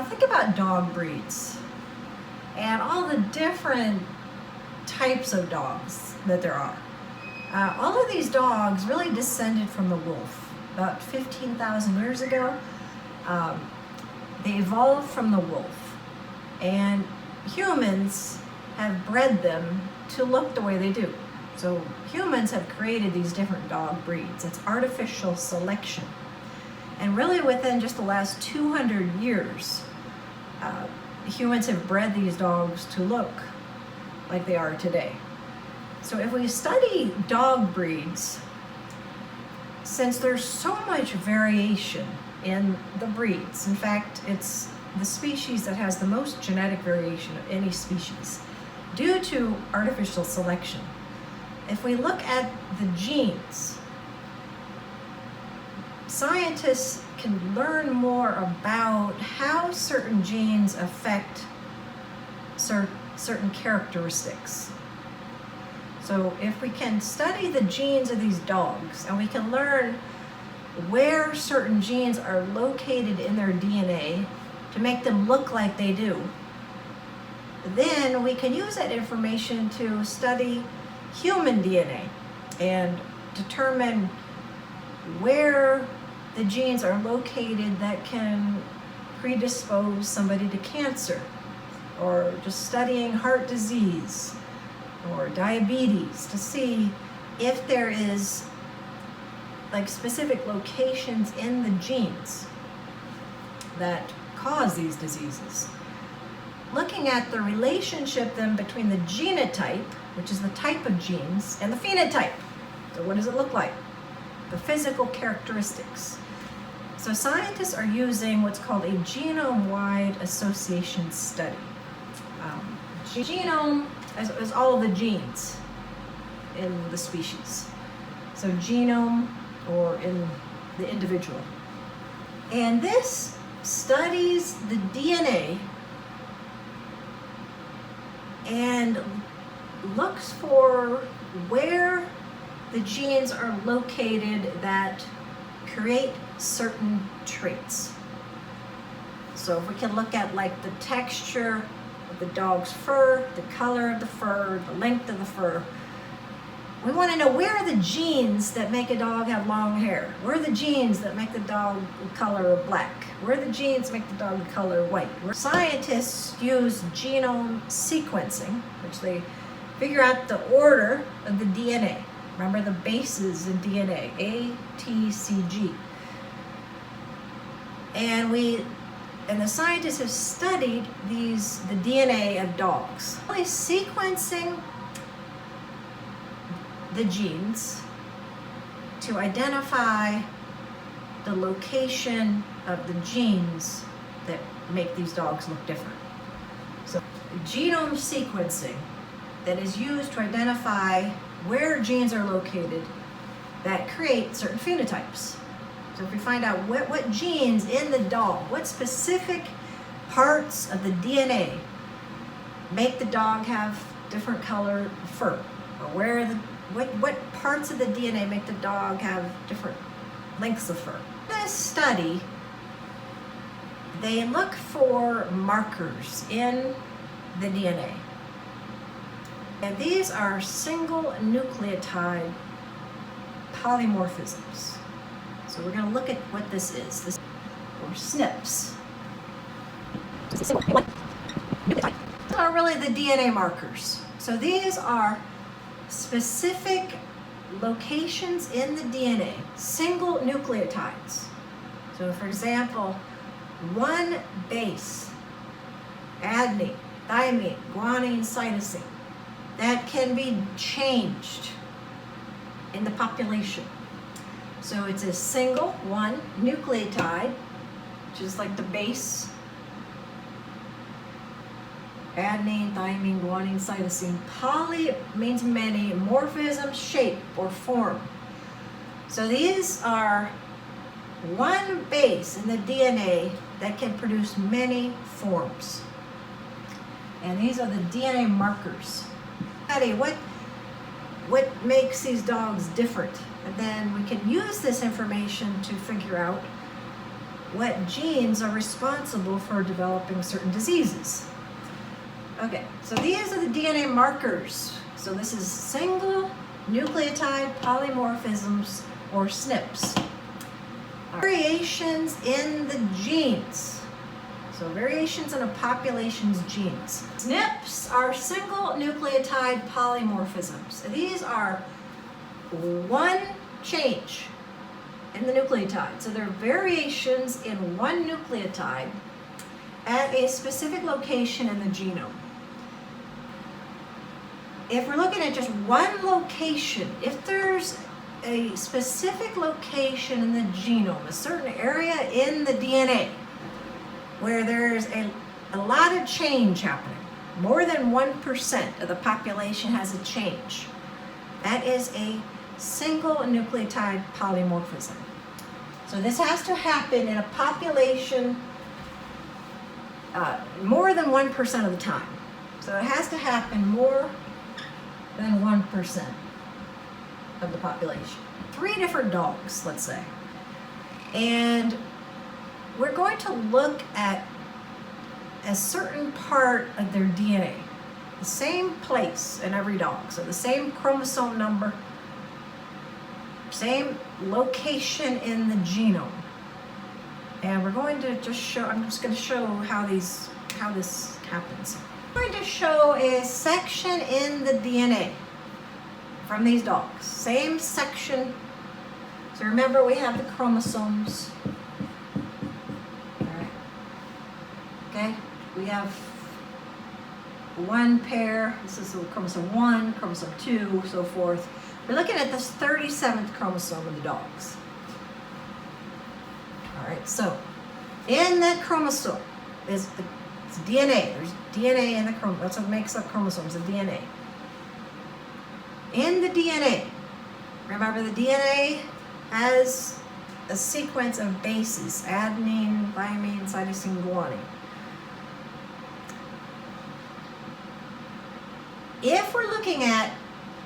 think about dog breeds and all the different types of dogs that there are. All of these dogs really descended from the wolf. About 15,000 years ago, they evolved from the wolf, and humans have bred them to look the way they do. So humans have created these different dog breeds. It's artificial selection. And really within just the last 200 years, humans have bred these dogs to look like they are today. So if we study dog breeds, since there's so much variation in the breeds, in fact, it's the species that has the most genetic variation of any species due to artificial selection. If we look at the genes, scientists can learn more about how certain genes affect certain characteristics. So if we can study the genes of these dogs and we can learn where certain genes are located in their DNA to make them look like they do, then we can use that information to study human DNA and determine where the genes are located that can predispose somebody to cancer, or just studying heart disease or diabetes to see if there is like specific locations in the genes that cause these diseases. Looking at the relationship then between the genotype, which is the type of genes, and the phenotype. So what does it look like? The physical characteristics. So scientists are using what's called a genome-wide association study. Genome is all of the genes in the species. So genome, or in the individual. And this studies the DNA and looks for where the genes are located that create certain traits. So if we can look at like the texture of the dog's fur, the color of the fur, the length of the fur, we want to know where are the genes that make a dog have long hair? Where are the genes that make the dog color black? Where are the genes that make the dog color white? Scientists use genome sequencing, which they figure out the order of the DNA. Remember the bases in DNA, A, T, C, G. And the scientists have studied the DNA of dogs. By sequencing the genes to identify the location of the genes that make these dogs look different. So genome sequencing that is used to identify where genes are located that create certain phenotypes. So if we find out what genes in the dog, what specific parts of the DNA make the dog have different color fur, or what parts of the DNA make the dog have different lengths of fur. In this study, they look for markers in the DNA. And these are single nucleotide polymorphisms. So we're going to look at what this is, or Snips. These are really the DNA markers. So these are specific locations in the DNA, single nucleotides. So for example, one base, adenine, thymine, guanine, cytosine, that can be changed in the population. So it's a single one nucleotide, which is like the base, adenine, thymine, guanine, cytosine. Poly means many, morphism, shape or form. So these are one base in the DNA that can produce many forms. And these are the DNA markers. What makes these dogs different? And then we can use this information to figure out what genes are responsible for developing certain diseases. Okay, so these are the DNA markers. So this is single nucleotide polymorphisms, or Snips. Variations in the genes. So variations in a population's genes. Snips are single nucleotide polymorphisms. These are one change in the nucleotide. So they're variations in one nucleotide at a specific location in the genome. If we're looking at just one location, if there's a specific location in the genome, a certain area in the DNA, where there's a lot of change happening, more than 1% of the population has a change, that is a single nucleotide polymorphism. So this has to happen in a population more than 1% of the time. So it has to happen more than 1% of the population. 3 different dogs, let's say. And we're going to look at a certain part of their DNA, the same place in every dog. So the same chromosome number, same location in the genome. And we're going to just show, I'm just going to show how this happens. I'm going to show a section in the DNA from these dogs. Same section. So remember, we have the chromosomes. All right. Okay, we have one pair. This is chromosome 1, chromosome 2, so forth. We're looking at this 37th chromosome in the dogs. All right, so in that chromosome is it's DNA. There's DNA in the chromosome. That's what makes up chromosomes, the DNA. In the DNA, remember the DNA has a sequence of bases: adenine, thymine, cytosine, guanine. If we're looking at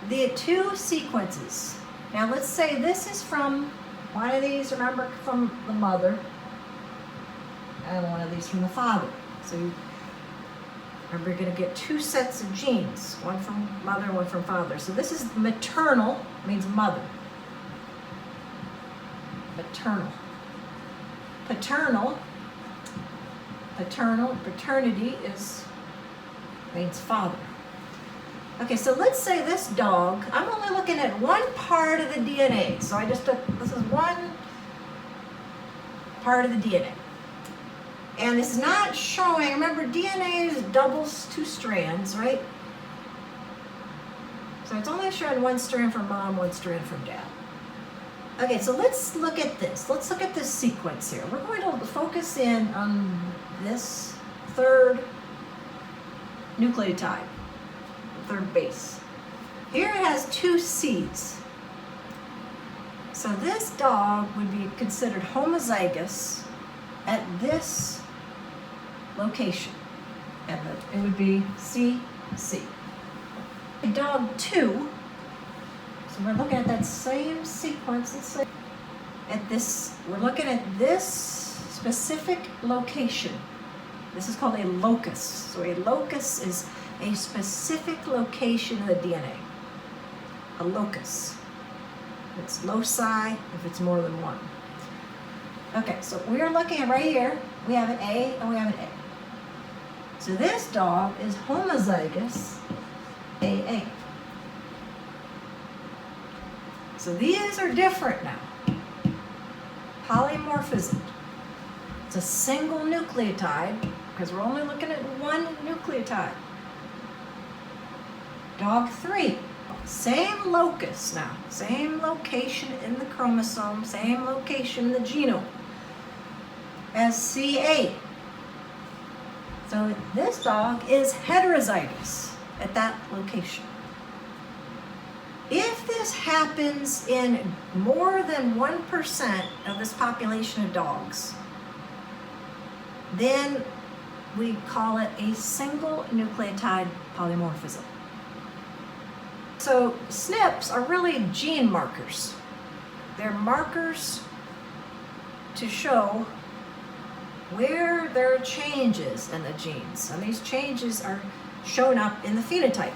the 2 sequences, now let's say this is from one of these, remember, from the mother, and one of these from the father. So remember, you're going to get 2 sets of genes, one from mother, one from father. So this is maternal, means mother. Maternal. Paternal. Paternity means father. Okay, so let's say this dog, I'm only looking at one part of the DNA. So I just took, this is one part of the DNA. And it's not showing, remember, DNA is doubles 2 strands, right? So it's only showing 1 strand from mom, 1 strand from dad. Okay, so let's look at this. Let's look at this sequence here. We're going to focus in on this 3rd nucleotide, 3rd base. Here it has 2 C's. So this dog would be considered homozygous at this location, and it would be CC. Dog 2, so we're looking at that same sequence. Let's say at this, we're looking at this specific location. This is called a locus. So a locus is a specific location in the DNA. A locus. It's loci if it's more than 1. Okay, so we are looking at right here, we have an A and we have an A. So this dog is homozygous AA. So these are different now. Polymorphism. It's a single nucleotide because we're only looking at 1 nucleotide. Dog 3, same locus now, same location in the chromosome, same location in the genome as CA. So this dog is heterozygous at that location. If this happens in more than 1% of this population of dogs, then we call it a single nucleotide polymorphism. So Snips are really gene markers. They're markers to show where there are changes in the genes. And these changes are shown up in the phenotype.